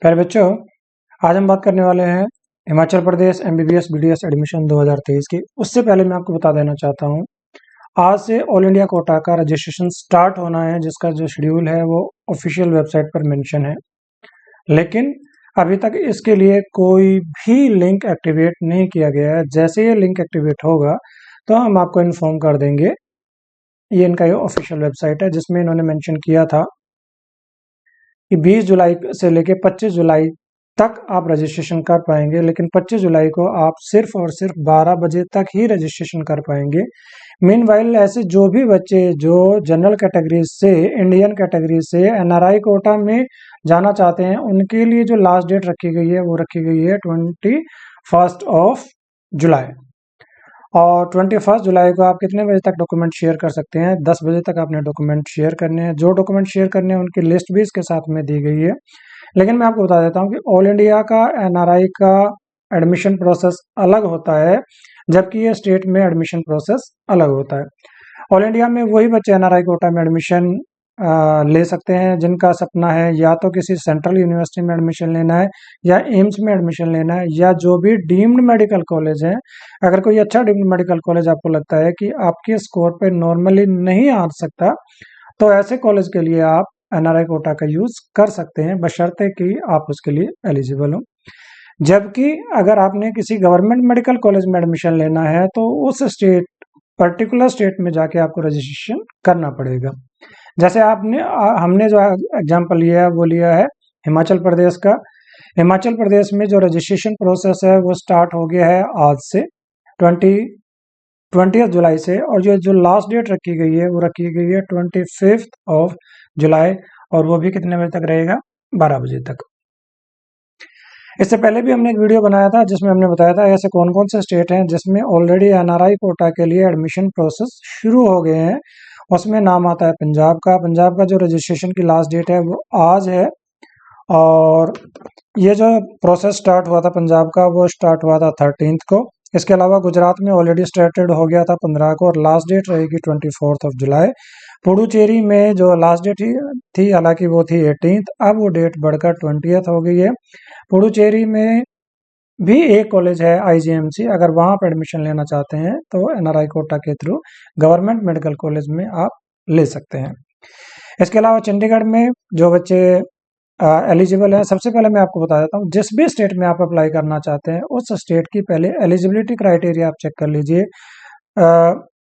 प्यारे बच्चों, आज हम बात करने वाले हैं Himachal Pradesh MBBS BDS admission 2023 की। उससे पहले मैं आपको बता देना चाहता हूँ, आज से ऑल इंडिया कोटा का रजिस्ट्रेशन स्टार्ट होना है, जिसका जो शेड्यूल है वो ऑफिशियल वेबसाइट पर मेंशन है। लेकिन अभी तक इसके लिए कोई भी लिंक एक्टिवेट नहीं किया गया है। जैसे ये लिंक एक्टिवेट होगा तो हम आपको इन्फॉर्म कर देंगे। ये इनका ये ऑफिशियल वेबसाइट है, जिसमें इन्होंने मेंशन किया था कि 20 जुलाई से लेके 25 जुलाई तक आप रजिस्ट्रेशन कर पाएंगे, लेकिन 25 जुलाई को आप सिर्फ और सिर्फ 12 बजे तक ही रजिस्ट्रेशन कर पाएंगे। मीनवाइल ऐसे जो भी बच्चे जो जनरल कैटेगरी से, इंडियन कैटेगरी से एनआरआई कोटा में जाना चाहते हैं, उनके लिए जो लास्ट डेट रखी गई है वो रखी गई है 21 जुलाई। और 21 जुलाई को आप कितने बजे तक डॉक्यूमेंट शेयर कर सकते हैं? 10 बजे तक आपने डॉक्यूमेंट शेयर करने हैं। जो डॉक्यूमेंट शेयर करने हैं उनकी लिस्ट भी इसके साथ में दी गई है। लेकिन मैं आपको बता देता हूं कि ऑल इंडिया का एनआरआई का एडमिशन प्रोसेस अलग होता है, जबकि ये स्टेट में एडमिशन प्रोसेस अलग होता है। ऑल इंडिया में वही बच्चे एनआरआई कोटा में एडमिशन ले सकते हैं जिनका सपना है या तो किसी सेंट्रल यूनिवर्सिटी में एडमिशन लेना है, या एम्स में एडमिशन लेना है, या जो भी डीम्ड मेडिकल कॉलेज है। अगर कोई अच्छा डीम्ड मेडिकल कॉलेज आपको लगता है कि आपके स्कोर पे नॉर्मली नहीं आ सकता, तो ऐसे कॉलेज के लिए आप एनआरआई कोटा का यूज कर सकते हैं, बशर्ते कि आप उसके लिए एलिजिबल हो। जबकि अगर आपने किसी गवर्नमेंट मेडिकल कॉलेज में एडमिशन लेना है तो उस स्टेट, पर्टिकुलर स्टेट में जाके आपको रजिस्ट्रेशन करना पड़ेगा। जैसे हमने जो एग्जाम्पल लिया है वो लिया है हिमाचल प्रदेश का। हिमाचल प्रदेश में जो रजिस्ट्रेशन प्रोसेस है वो स्टार्ट हो गया है आज से 20 जुलाई से, और जो लास्ट डेट रखी गई है वो रखी गई है 25 जुलाई, और वो भी कितने बजे तक रहेगा? 12 बजे तक। इससे पहले भी हमने एक वीडियो बनाया था जिसमें हमने बताया था ऐसे कौन कौन से स्टेट हैं जिसमें ऑलरेडी एनआरआई कोटा के लिए एडमिशन प्रोसेस शुरू हो गए हैं। उसमें नाम आता है पंजाब का। पंजाब का जो रजिस्ट्रेशन की लास्ट डेट है वो आज है, और ये जो प्रोसेस स्टार्ट हुआ था पंजाब का वो स्टार्ट हुआ था 13 को। इसके अलावा गुजरात में ऑलरेडी स्टार्टेड हो गया था 15 को, और लास्ट डेट रहेगी 24 जुलाई। पुडुचेरी में जो लास्ट डेट थी हालांकि वो थी 18, अब वो डेट बढ़कर 20 हो गई है। पुडुचेरी में भी एक कॉलेज है आईजीएमसी, अगर वहां पर एडमिशन लेना चाहते हैं तो एनआरआई कोटा के थ्रू गवर्नमेंट मेडिकल कॉलेज में आप ले सकते हैं। इसके अलावा चंडीगढ़ में जो बच्चे एलिजिबल है, सबसे पहले मैं आपको बता देता हूँ, जिस भी स्टेट में आप अप्लाई करना चाहते हैं उस स्टेट की पहले एलिजिबिलिटी क्राइटेरिया आप चेक कर लीजिए।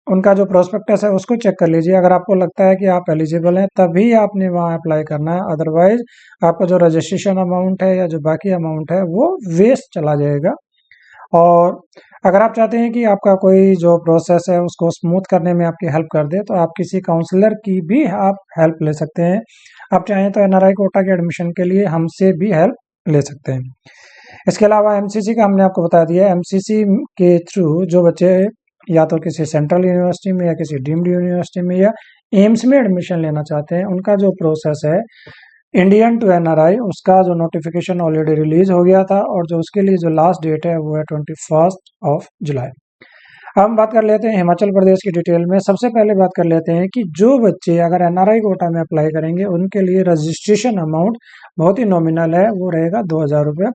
उनका जो प्रोस्पेक्टस है उसको चेक कर लीजिए। अगर आपको लगता है कि आप एलिजिबल हैं तभी आपने वहाँ अप्लाई करना है, अदरवाइज आपका जो रजिस्ट्रेशन अमाउंट है या जो बाकी अमाउंट है वो वेस्ट चला जाएगा। और अगर आप चाहते हैं कि आपका कोई जो प्रोसेस है उसको स्मूथ करने में आपकी हेल्प कर दे, तो आप किसी काउंसलर की भी आप हेल्प ले सकते हैं। आप चाहें तो एनआरआई कोटा के एडमिशन के लिए हमसे भी हेल्प ले सकते हैं। इसके अलावा एमसीसी का हमने आपको बता दिया। एमसीसी के थ्रू जो बच्चे या तो किसी सेंट्रल यूनिवर्सिटी में या किसी डीम्ड यूनिवर्सिटी में या एम्स में एडमिशन लेना चाहते हैं, उनका जो प्रोसेस है इंडियन टू एनआरआई, उसका जो नोटिफिकेशन ऑलरेडी रिलीज हो गया था, और जो उसके लिए जो लास्ट डेट है वो है 21 जुलाई। अब हम बात कर लेते हैं हिमाचल प्रदेश की डिटेल में। सबसे पहले बात कर लेते हैं कि जो बच्चे अगर एनआरआई कोटा में अप्लाई करेंगे उनके लिए रजिस्ट्रेशन अमाउंट बहुत ही नॉमिनल है, वो रहेगा 2000 रुपये।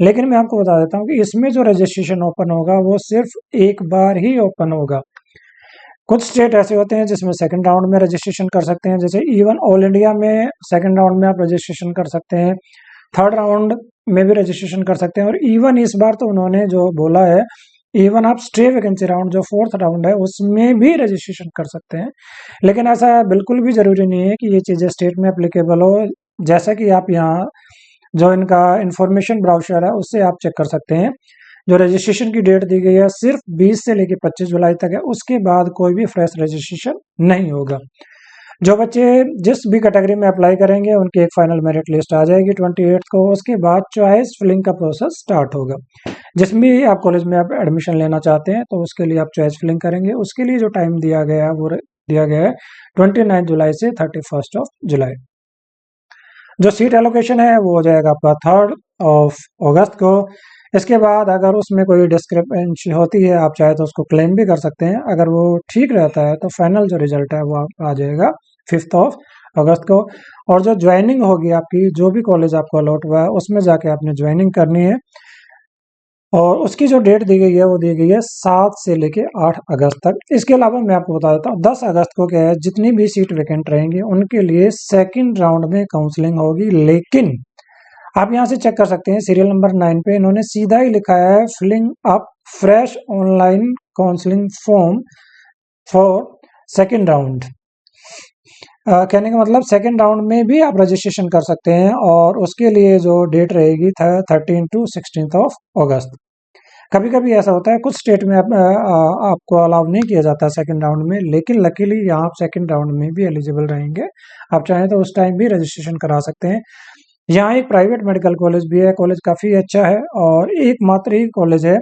लेकिन मैं आपको बता देता हूँ कि इसमें जो रजिस्ट्रेशन ओपन होगा वो सिर्फ एक बार ही ओपन होगा। कुछ स्टेट ऐसे होते हैं जिसमें सेकंड राउंड में रजिस्ट्रेशन कर सकते हैं, जैसे इवन ऑल इंडिया में सेकंड राउंड में आप रजिस्ट्रेशन कर सकते हैं, थर्ड राउंड में भी रजिस्ट्रेशन कर सकते हैं, और इवन इस बार तो उन्होंने जो बोला है इवन आप स्टे वैकेंसी राउंड जो फोर्थ राउंड है उसमें भी रजिस्ट्रेशन कर सकते हैं। लेकिन ऐसा बिल्कुल भी जरूरी नहीं है कि ये चीज़ें स्टेट में एप्लीकेबल हो। जैसा कि आप यहाँ जो इनका इंफॉर्मेशन ब्राउजर है उससे आप चेक कर सकते हैं। जो रजिस्ट्रेशन की डेट दी गई है सिर्फ 20 से लेकर 25 जुलाई तक है, उसके बाद कोई भी फ्रेश रजिस्ट्रेशन नहीं होगा। जो बच्चे जिस भी कैटेगरी में अप्लाई करेंगे उनकी एक फाइनल मेरिट लिस्ट आ जाएगी 28 को। उसके बाद चॉइस फिलिंग का प्रोसेस स्टार्ट होगा। जिस भी आप कॉलेज में आप एडमिशन लेना चाहते हैं तो उसके लिए आप चॉइस फिलिंग करेंगे। उसके लिए जो टाइम दिया गया है वो दिया गया है 29 जुलाई से 31 जुलाई। जो सीट एलोकेशन है वो हो जाएगा आपका 3 अगस्त को। इसके बाद अगर उसमें कोई डिस्क्रिपेंसी होती है आप चाहे तो उसको क्लेम भी कर सकते हैं। अगर वो ठीक रहता है तो फाइनल जो रिजल्ट है वो आ जाएगा 5 अगस्त को। और जो ज्वाइनिंग होगी आपकी, जो भी कॉलेज आपको अलॉट हुआ है उसमें जाके आपने ज्वाइनिंग करनी है, और उसकी जो डेट दी गई है वो दी गई है 7 से लेके 8 अगस्त तक। इसके अलावा मैं आपको बता देता हूँ 10 अगस्त को क्या है, जितनी भी सीट वैकेंट रहेंगी उनके लिए सेकंड राउंड में काउंसलिंग होगी। लेकिन आप यहाँ से चेक कर सकते हैं, सीरियल नंबर 9 पे इन्होंने सीधा ही लिखा है filling up fresh online counselling form for second round. कहने का मतलब सेकेंड राउंड में भी आप रजिस्ट्रेशन कर सकते हैं, और उसके लिए जो डेट रहेगी 13 to 16 ऑफ अगस्त। कभी कभी ऐसा होता है कुछ स्टेट में आपको अलाउ नहीं किया जाता सेकंड राउंड में, लेकिन लकीली यहाँ आप सेकंड राउंड में भी एलिजिबल रहेंगे। आप चाहें तो उस टाइम भी रजिस्ट्रेशन करा सकते हैं। यहाँ एक प्राइवेट मेडिकल कॉलेज भी है, कॉलेज काफ़ी अच्छा है और एकमात्र ही कॉलेज है।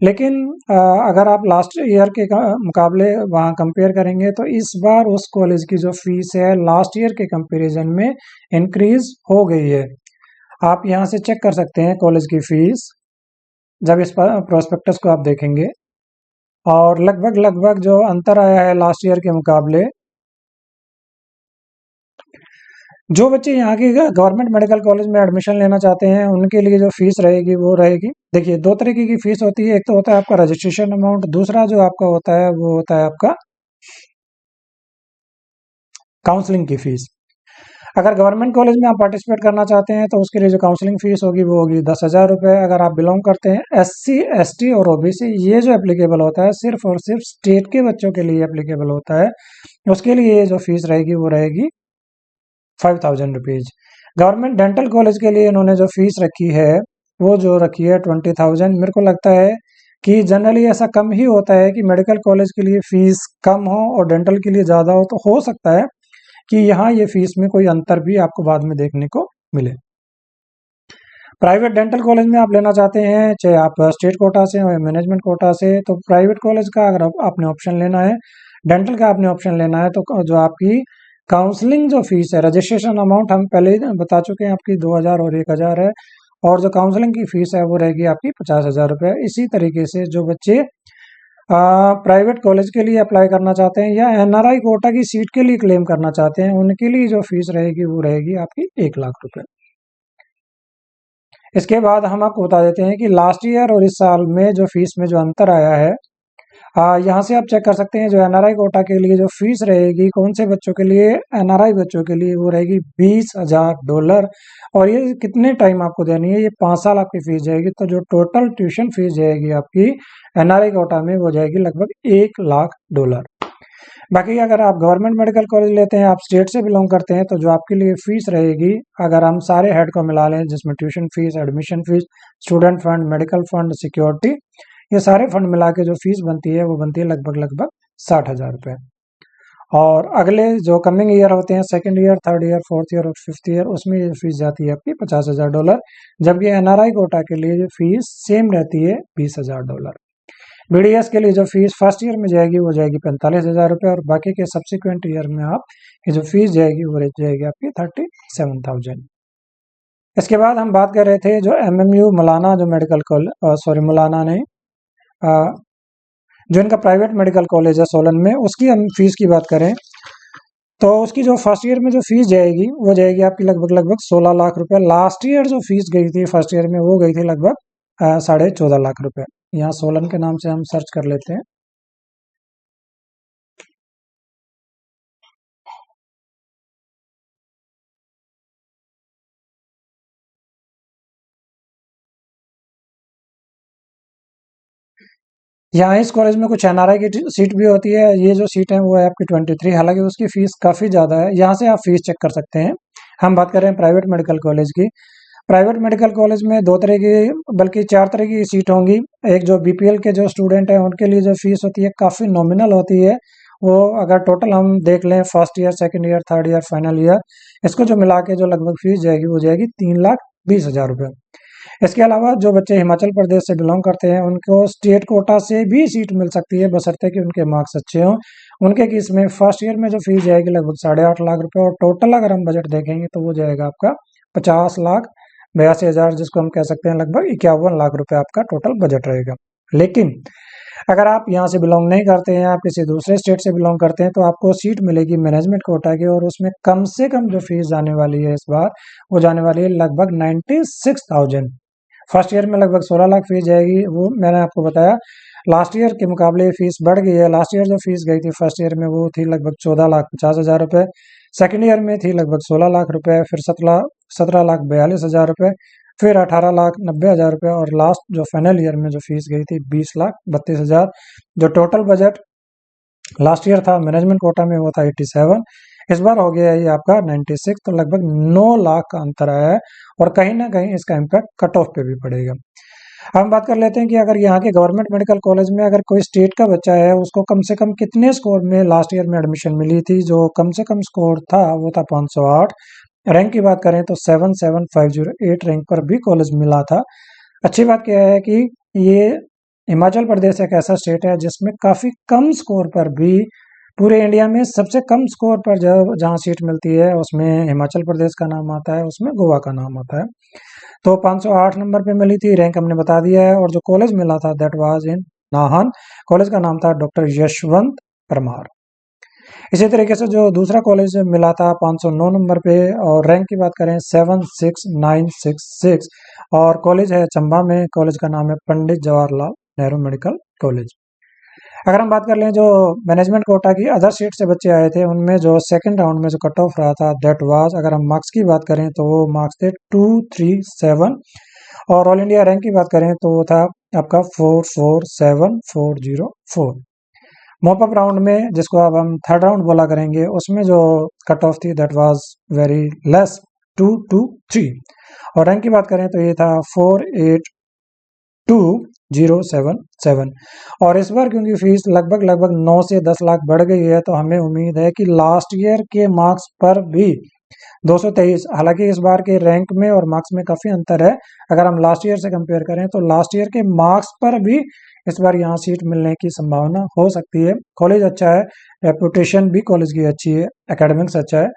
लेकिन अगर आप लास्ट ईयर के मुकाबले वहाँ कंपेयर करेंगे तो इस बार उस कॉलेज की जो फीस है लास्ट ईयर के कंपैरिजन में इंक्रीज हो गई है। आप यहाँ से चेक कर सकते हैं कॉलेज की फीस जब इस प्रोस्पेक्टस को आप देखेंगे, और लगभग लगभग जो अंतर आया है लास्ट ईयर के मुकाबले। जो बच्चे यहाँ की गवर्नमेंट मेडिकल कॉलेज में एडमिशन लेना चाहते हैं उनके लिए जो फीस रहेगी वो रहेगी, देखिए दो तरीके की फीस होती है। एक तो होता है आपका रजिस्ट्रेशन अमाउंट, दूसरा जो आपका होता है वो होता है आपका काउंसलिंग की फीस। अगर गवर्नमेंट कॉलेज में आप पार्टिसिपेट करना चाहते हैं तो उसके लिए जो काउंसलिंग फीस होगी वो होगी 10,000 रुपये। अगर आप बिलोंग करते हैं SC ST और OBC, ये जो एप्लीकेबल होता है सिर्फ और सिर्फ स्टेट के बच्चों के लिए एप्लीकेबल होता है, उसके लिए ये जो फीस रहेगी वो रहेगी 5,000 रुपीज। गवर्नमेंट डेंटल कॉलेज के लिए इन्होंने जो फीस रखी है वो जो रखी है 20,000। मेरे को लगता है कि जनरली ऐसा कम ही होता है कि मेडिकल कॉलेज के लिए फीस कम हो और डेंटल के लिए ज़्यादा हो, तो हो सकता है कि यहाँ ये फीस में कोई अंतर भी आपको बाद में देखने को मिले। प्राइवेट डेंटल कॉलेज में आप लेना चाहते हैं, चाहे आप स्टेट कोटा से हो या मैनेजमेंट कोटा से, तो प्राइवेट कॉलेज का अगर आपने ऑप्शन लेना है, डेंटल का आपने ऑप्शन लेना है, तो जो आपकी काउंसलिंग जो फीस है, रजिस्ट्रेशन अमाउंट हम पहले ही बता चुके हैं आपकी 2,000 और 1,000 है, और जो काउंसलिंग की फीस है वो रहेगी आपकी 50,000 रुपये। इसी तरीके से जो बच्चे प्राइवेट कॉलेज के लिए अप्लाई करना चाहते हैं या NRI कोटा की सीट के लिए क्लेम करना चाहते हैं, उनके लिए जो फीस रहेगी वो रहेगी आपकी 1,00,000 रुपये। इसके बाद हम आपको बता देते हैं कि लास्ट ईयर और इस साल में जो फीस में जो अंतर आया है, यहाँ से आप चेक कर सकते हैं। जो NRI कोटा के लिए जो फीस रहेगी कौन से बच्चों के लिए, NRI बच्चों के लिए वो रहेगी $20,000, और ये कितने टाइम आपको देनी है, ये 5 साल आपकी फीस जाएगी। तो जो टोटल ट्यूशन फीस जाएगी आपकी NRI कोटा में वो जाएगी लगभग $1,00,000। बाकी अगर आप गवर्नमेंट मेडिकल कॉलेज लेते हैं, आप स्टेट से बिलोंग करते हैं, तो जो आपके लिए फीस रहेगी, अगर हम सारे हेड को मिला लें जिसमें tuition fees, admission fees, student fund, medical fund, security, ये सारे फंड मिला के जो फीस बनती है वो बनती है लगभग लगभग 60,000 रुपये। और अगले जो कमिंग ईयर होते हैं, second year, third year, fourth year और फिफ्थ ईयर, उसमें ये फीस जाती है आपकी $50,000, जबकि NRI कोटा के लिए जो फीस सेम रहती है $20,000। BDS के लिए जो फीस फर्स्ट ईयर में जाएगी वो जाएगी 45,000 रुपये, और बाकी के सब्सिक्वेंट ईयर में आप ये जो फीस जाएगी वो जाएगी आपकी 37,000। इसके बाद हम बात कर रहे थे जो MMU मौलाना जो मेडिकल कॉलेज, सॉरी मौलाना नहीं, जो इनका प्राइवेट मेडिकल कॉलेज है सोलन में, उसकी हम फीस की बात करें तो उसकी जो फर्स्ट ईयर में जो फीस जाएगी वो जाएगी आपकी लगभग लगभग 16 लाख रुपए। लास्ट ईयर जो फीस गई थी फर्स्ट ईयर में वो गई थी लगभग 14.5 लाख रुपए। यहाँ सोलन के नाम से हम सर्च कर लेते हैं। यहाँ इस कॉलेज में कुछ NRI की सीट भी होती है। ये जो सीट है वो है आपकी 23, हालांकि उसकी फीस काफ़ी ज़्यादा है। यहाँ से आप फीस चेक कर सकते हैं। हम बात कर रहे हैं प्राइवेट मेडिकल कॉलेज की। प्राइवेट मेडिकल कॉलेज में 2 तरह की बल्कि 4 तरह की सीट होंगी। एक जो BPL के जो स्टूडेंट हैं उनके लिए जो फीस होती है काफ़ी नॉमिनल होती है। वो अगर टोटल हम देख लें first year, second year, third year, final year, इसको जो मिला के जो लगभग फीस जाएगी वो जाएगी 3,20,000 रुपये। इसके अलावा जो बच्चे हिमाचल प्रदेश से बिलोंग करते हैं उनको स्टेट कोटा से भी सीट मिल सकती है, बशर्ते कि उनके मार्क्स अच्छे हों। उनके केस में फर्स्ट ईयर में जो फीस जाएगी लगभग 8.5 लाख रुपए, और टोटल अगर हम बजट देखेंगे तो वो जाएगा आपका 50,82,000, जिसको हम कह सकते हैं लगभग 51 लाख रुपए आपका टोटल बजट रहेगा। लेकिन अगर आप यहाँ से बिलोंग नहीं करते हैं, आप किसी दूसरे स्टेट से बिलोंग करते हैं, तो आपको सीट मिलेगी मैनेजमेंट कोटा की, और उसमें कम से कम जो फीस जाने वाली है इस बार, वो जाने वाली है लगभग 96,000। फर्स्ट ईयर में लगभग 16 लाख फीस जाएगी। वो मैंने आपको बताया लास्ट ईयर के मुकाबले फीस बढ़ गई है। लास्ट ईयर जो फीस गई थी फर्स्ट ईयर में वो थी लगभग 14,50,000 रुपये, सेकेंड ईयर में थी लगभग 16 लाख रुपए, फिर 17,42,000 रुपये, फिर 18,90,000 रुपये, और लास्ट जो फाइनल ईयर में जो फीस गई थी 20,32,000। जो टोटल बजट लास्ट ईयर था मैनेजमेंट कोटा में वो था 87, इस बार हो गया ये आपका 96, तो लगभग 9 लाख का अंतर आया है, और कहीं ना कहीं इसका इम्पैक्ट कट ऑफ पे भी पड़ेगा। हम बात कर लेते हैं कि अगर यहाँ के गवर्नमेंट मेडिकल कॉलेज में अगर कोई स्टेट का बच्चा है, उसको कम से कम कितने स्कोर में लास्ट ईयर में एडमिशन मिली थी। जो कम से कम स्कोर था वो था 508। रैंक की बात करें तो 77508 रैंक पर भी कॉलेज मिला था। अच्छी बात क्या है कि ये हिमाचल प्रदेश एक ऐसा स्टेट है जिसमें काफ़ी कम स्कोर पर भी पूरे इंडिया में सबसे कम स्कोर पर जहाँ सीट मिलती है उसमें हिमाचल प्रदेश का नाम आता है, उसमें गोवा का नाम आता है। तो 508 नंबर पे मिली थी, रैंक हमने बता दिया है। और जो कॉलेज मिला था that was in Nahan, college का नाम था डॉक्टर यशवंत परमार। इसी तरीके से जो दूसरा कॉलेज मिला था 509 नंबर पे, और रैंक की बात करें 76966, और कॉलेज है चंबा में, कॉलेज का नाम है पंडित जवाहरलाल नेहरू मेडिकल कॉलेज। अगर हम बात कर लें जो मैनेजमेंट कोटा की अदर स्टेट से बच्चे आए थे, उनमें जो सेकंड राउंड में जो कट ऑफ रहा था दैट वाज, अगर हम मार्क्स की बात करें तो वो मार्क्स थे 237, और ऑल इंडिया रैंक की बात करें तो वो था आपका 447404। मॉपअप राउंड में, जिसको अब हम थर्ड राउंड बोला करेंगे, उसमें जो कट ऑफ थी दैट वाज वेरी लेस 223, और रैंक की बात करें तो ये था 482077। और इस बार क्योंकि फीस लगभग 9 से 10 लाख बढ़ गई है, तो हमें उम्मीद है कि लास्ट ईयर के मार्क्स पर भी 223, हालांकि इस बार के रैंक में और मार्क्स में काफ़ी अंतर है। अगर हम लास्ट ईयर से कंपेयर करें तो लास्ट ईयर के मार्क्स पर भी इस बार यहाँ सीट मिलने की संभावना हो सकती है। कॉलेज अच्छा है, रेपुटेशन भी कॉलेज की अच्छी है, एकेडमिक्स अच्छा है,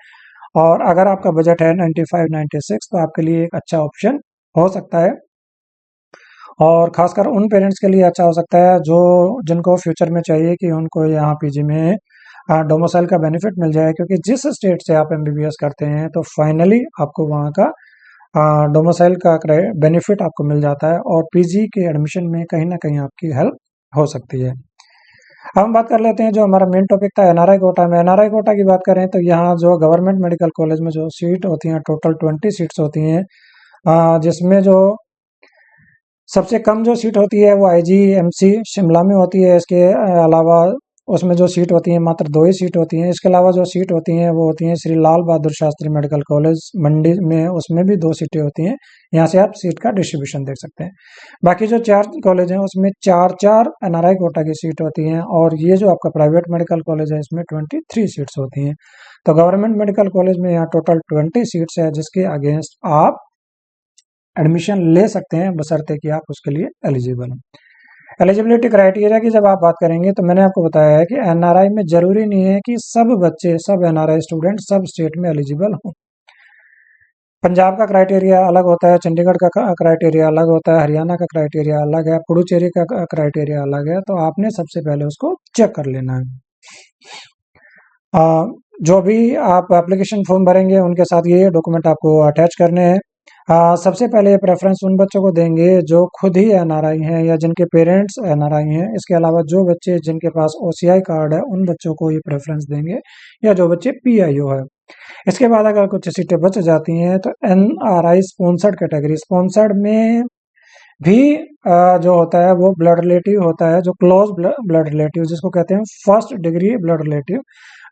और अगर आपका बजट है 95-96 तो आपके लिए एक अच्छा ऑप्शन हो सकता है। और खासकर उन पेरेंट्स के लिए अच्छा हो सकता है जो जिनको फ्यूचर में चाहिए कि उनको यहाँ पीजी में डोमिसाइल का बेनिफिट मिल जाए, क्योंकि जिस स्टेट से आप एमबीबीएस करते हैं तो फाइनली आपको वहाँ का डोमिसाइल का बेनिफिट आपको मिल जाता है, और पीजी के एडमिशन में कहीं ना कहीं आपकी हेल्प हो सकती है। अब हम बात कर लेते हैं जो हमारा मेन टॉपिक था एनआरआई कोटा में। एनआरआई कोटा की बात करें तो यहाँ जो गवर्नमेंट मेडिकल कॉलेज में जो सीट होती हैं टोटल 20 सीट्स होती हैं, जिसमें जो सबसे कम जो सीट होती है वो आईजीएमसी शिमला में होती है। इसके अलावा उसमें जो सीट होती है मात्र 2 ही सीट होती हैं। इसके अलावा जो सीट होती हैं वो होती हैं श्री लाल बहादुर शास्त्री मेडिकल कॉलेज मंडी में, उसमें भी 2 सीटें होती हैं। यहाँ से आप सीट का डिस्ट्रीब्यूशन देख सकते हैं। बाकी जो 4 कॉलेज हैं उसमें 4-4 एनआरआई कोटा की सीट होती हैं, और ये जो आपका प्राइवेट मेडिकल कॉलेज है इसमें 23 सीट्स होती हैं। तो गवर्नमेंट मेडिकल कॉलेज में यहाँ टोटल 20 सीट्स है, जिसके अगेंस्ट आप एडमिशन ले सकते हैं, बशर्ते कि आप उसके लिए एलिजिबल हैं। एलिजिबिलिटी क्राइटेरिया की जब आप बात करेंगे तो मैंने आपको बताया है कि एनआरआई में जरूरी नहीं है कि सब बच्चे, सब एनआरआई स्टूडेंट सब स्टेट में एलिजिबल हों। पंजाब का क्राइटेरिया अलग होता है, चंडीगढ़ का क्राइटेरिया अलग होता है, हरियाणा का क्राइटेरिया अलग है, पुडुचेरी का क्राइटेरिया अलग है। तो आपने सबसे पहले उसको चेक कर लेना है। जो भी आप एप्लीकेशन फॉर्म भरेंगे उनके साथ ये डॉक्यूमेंट आपको अटैच करने हैं। सबसे पहले प्रेफरेंस उन बच्चों को देंगे जो खुद ही एनआरआई हैं या जिनके पेरेंट्स एनआरआई हैं। इसके अलावा जो बच्चे जिनके पास ओसीआई कार्ड है उन बच्चों को ये प्रेफरेंस देंगे, या जो बच्चे पीआईओ है। इसके बाद अगर कुछ सीटें बच जाती हैं तो एनआरआई स्पॉन्सर्ड कैटेगरी, स्पॉन्सर्ड में भी जो होता है वो ब्लड रिलेटिव होता है, जो क्लोज ब्लड रिलेटिव जिसको कहते हैं फर्स्ट डिग्री ब्लड रिलेटिव।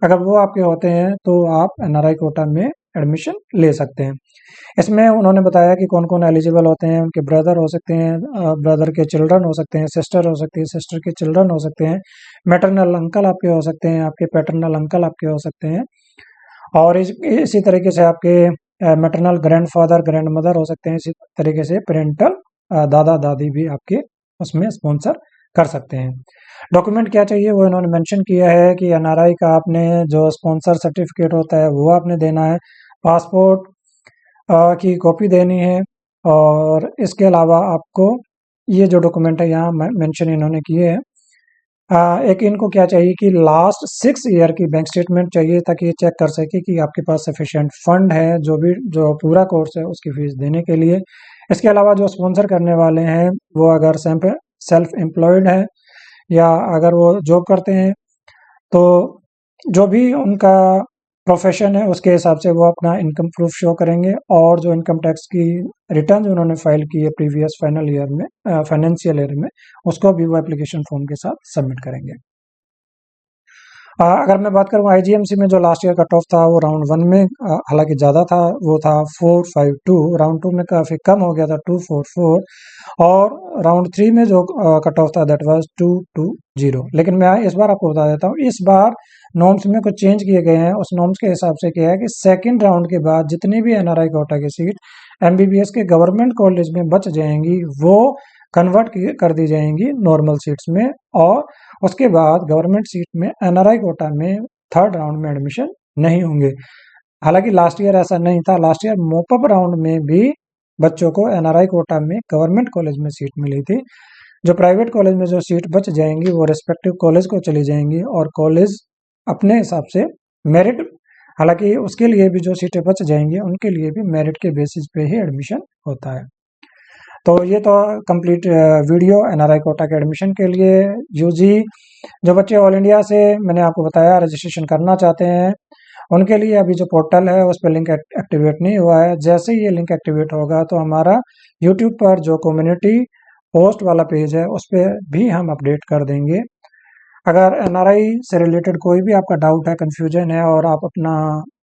अगर वो आपके होते हैं तो आप एनआरआई कोटा में एडमिशन ले सकते हैं। इसमें उन्होंने बताया कि कौन कौन एलिजिबल होते हैं। उनके ब्रदर हो सकते हैं, ब्रदर के चिल्ड्रन हो सकते हैं, सिस्टर हो सकती है, सिस्टर के चिल्ड्रन हो सकते हैं, मैटरनल अंकल आपके हो सकते हैं, आपके पैटर्नल अंकल आपके हो सकते हैं, और इसी तरीके से आपके मैटरनल ग्रैंडफादर ग्रैंड मदर हो सकते हैं। इसी तरीके से पेरेंटल दादा दादी भी आपके उसमें स्पॉन्सर कर सकते हैं। डॉक्यूमेंट क्या चाहिए वो इन्होंने मेंशन किया है कि एनआरआई का आपने जो स्पॉन्सर सर्टिफिकेट होता है वो आपने देना है, पासपोर्ट की कॉपी देनी है, और इसके अलावा आपको ये जो डॉक्यूमेंट है यहाँ मेंशन इन्होंने किए हैं एक इनको क्या चाहिए कि लास्ट 6 ईयर की बैंक स्टेटमेंट चाहिए, ताकि ये चेक कर सके कि आपके पास सफिशिएंट फंड है जो पूरा कोर्स है उसकी फीस देने के लिए। इसके अलावा जो स्पॉन्सर करने वाले हैं वो अगर सेल्फ एम्प्लॉयड है या अगर वो जॉब करते हैं, तो जो भी उनका प्रोफेशन है उसके हिसाब से वो अपना इनकम प्रूफ शो करेंगे, और जो इनकम टैक्स की रिटर्न उन्होंने फाइल की है प्रीवियस फाइनेंशियल ईयर में, उसको भी वो एप्लीकेशन फॉर्म के साथ सबमिट करेंगे। अगर मैं बात करूँ आईजीएमसी में जो लास्ट ईयर कट ऑफ था वो राउंड 1 में हालांकि ज़्यादा था, वो था 452। राउंड 2 में काफ़ी कम हो गया था 244, और राउंड 3 में जो कट ऑफ था दैट वाज 220। लेकिन मैं इस बार आपको बता देता हूँ, इस बार नॉर्म्स में कुछ चेंज किए गए हैं। उस नॉर्म्स के हिसाब से क्या है कि सेकेंड राउंड के बाद जितनी भी एनआरआई कोटा की सीट एमबीबीएस के गवर्नमेंट कॉलेज में बच जाएंगी वो कन्वर्ट कर दी जाएंगी नॉर्मल सीट्स में, और उसके बाद गवर्नमेंट सीट में एनआरआई कोटा में थर्ड राउंड में एडमिशन नहीं होंगे। हालांकि लास्ट ईयर ऐसा नहीं था, लास्ट ईयर मोपअप राउंड में भी बच्चों को एनआरआई कोटा में गवर्नमेंट कॉलेज में सीट मिली थी। जो प्राइवेट कॉलेज में जो सीट बच जाएंगी वो रिस्पेक्टिव कॉलेज को चली जाएंगी, और कॉलेज अपने हिसाब से मेरिट, हालांकि उसके लिए भी जो सीटें बच जाएंगी उनके लिए भी मेरिट के बेसिस पे ही एडमिशन होता है। तो ये तो कंप्लीट वीडियो एनआरआई कोटा के एडमिशन के लिए। यूजी जो बच्चे ऑल इंडिया से मैंने आपको बताया रजिस्ट्रेशन करना चाहते हैं, उनके लिए अभी जो पोर्टल है उस पर लिंक एक्टिवेट नहीं हुआ है। जैसे ही ये लिंक एक्टिवेट होगा तो हमारा यूट्यूब पर जो कम्युनिटी पोस्ट वाला पेज है उस पर भी हम अपडेट कर देंगे। अगर एनआरआई से रिलेटेड कोई भी आपका डाउट है, कंफ्यूजन है, और आप अपना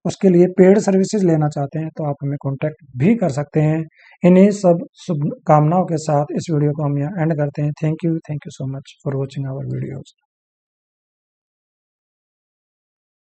उसके लिए पेड सर्विसेज लेना चाहते हैं तो आप हमें कांटेक्ट भी कर सकते हैं। इन्हीं सब शुभकामनाओं के साथ इस वीडियो को हम यहाँ एंड करते हैं। Thank you so much for watching our videos.